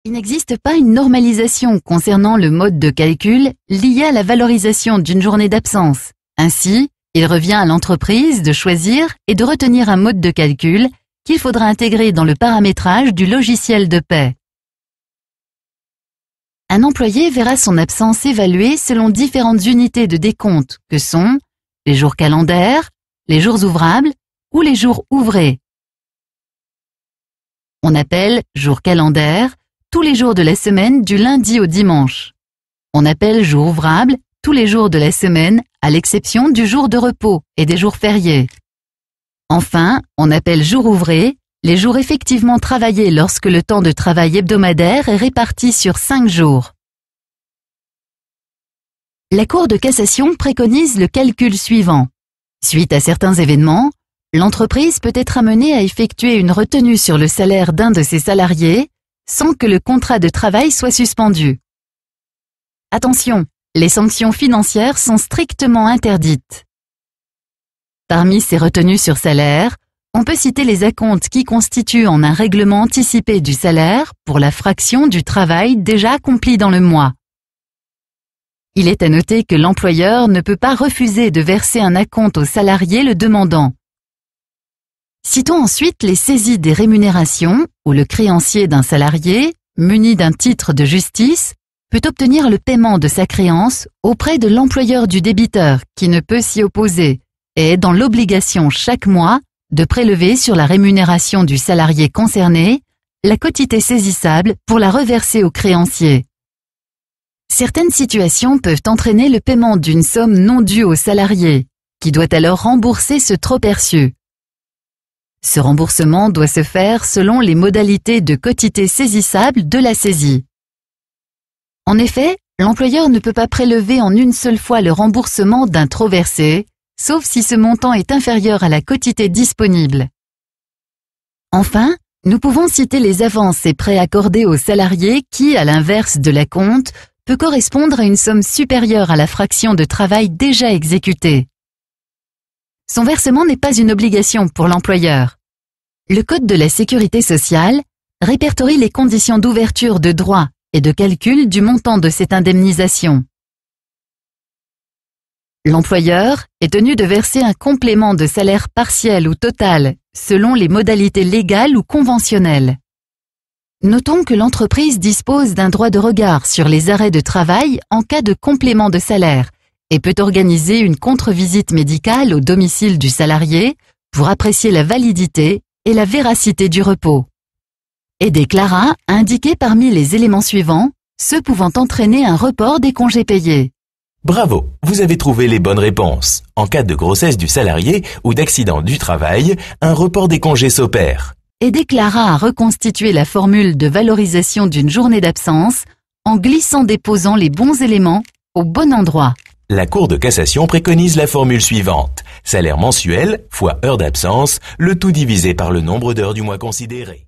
Il n'existe pas une normalisation concernant le mode de calcul lié à la valorisation d'une journée d'absence. Ainsi, il revient à l'entreprise de choisir et de retenir un mode de calcul qu'il faudra intégrer dans le paramétrage du logiciel de paie. Un employé verra son absence évaluée selon différentes unités de décompte que sont les jours calendaires, les jours ouvrables ou les jours ouvrés. On appelle jour calendaire tous les jours de la semaine du lundi au dimanche. On appelle jour ouvrable tous les jours de la semaine à l'exception du jour de repos et des jours fériés. Enfin, on appelle jour ouvré les jours effectivement travaillés lorsque le temps de travail hebdomadaire est réparti sur 5 jours. La Cour de cassation préconise le calcul suivant. Suite à certains événements, l'entreprise peut être amenée à effectuer une retenue sur le salaire d'un de ses salariés sans que le contrat de travail soit suspendu. Attention, les sanctions financières sont strictement interdites. Parmi ces retenues sur salaire, on peut citer les acomptes qui constituent en un règlement anticipé du salaire pour la fraction du travail déjà accompli dans le mois. Il est à noter que l'employeur ne peut pas refuser de verser un acompte au salarié le demandant. Citons ensuite les saisies des rémunérations où le créancier d'un salarié, muni d'un titre de justice, peut obtenir le paiement de sa créance auprès de l'employeur du débiteur qui ne peut s'y opposer et est dans l'obligation chaque mois de prélever sur la rémunération du salarié concerné la quotité saisissable pour la reverser au créancier. Certaines situations peuvent entraîner le paiement d'une somme non due au salarié, qui doit alors rembourser ce trop perçu. Ce remboursement doit se faire selon les modalités de quotité saisissable de la saisie. En effet, l'employeur ne peut pas prélever en une seule fois le remboursement d'un trop versé, sauf si ce montant est inférieur à la quotité disponible. Enfin, nous pouvons citer les avances et prêts accordés aux salariés qui, à l'inverse de l'acompte, peut correspondre à une somme supérieure à la fraction de travail déjà exécutée. Son versement n'est pas une obligation pour l'employeur. Le Code de la sécurité sociale répertorie les conditions d'ouverture de droit et de calcul du montant de cette indemnisation. L'employeur est tenu de verser un complément de salaire partiel ou total selon les modalités légales ou conventionnelles. Notons que l'entreprise dispose d'un droit de regard sur les arrêts de travail en cas de complément de salaire et peut organiser une contre-visite médicale au domicile du salarié pour apprécier la validité et la véracité du repos. Et déclara indiquer parmi les éléments suivants ceux pouvant entraîner un report des congés payés. Bravo, vous avez trouvé les bonnes réponses. En cas de grossesse du salarié ou d'accident du travail, un report des congés s'opère. Et déclara reconstituer la formule de valorisation d'une journée d'absence en glissant-déposant les bons éléments au bon endroit. La Cour de cassation préconise la formule suivante. Salaire mensuel fois heure d'absence, le tout divisé par le nombre d'heures du mois considéré.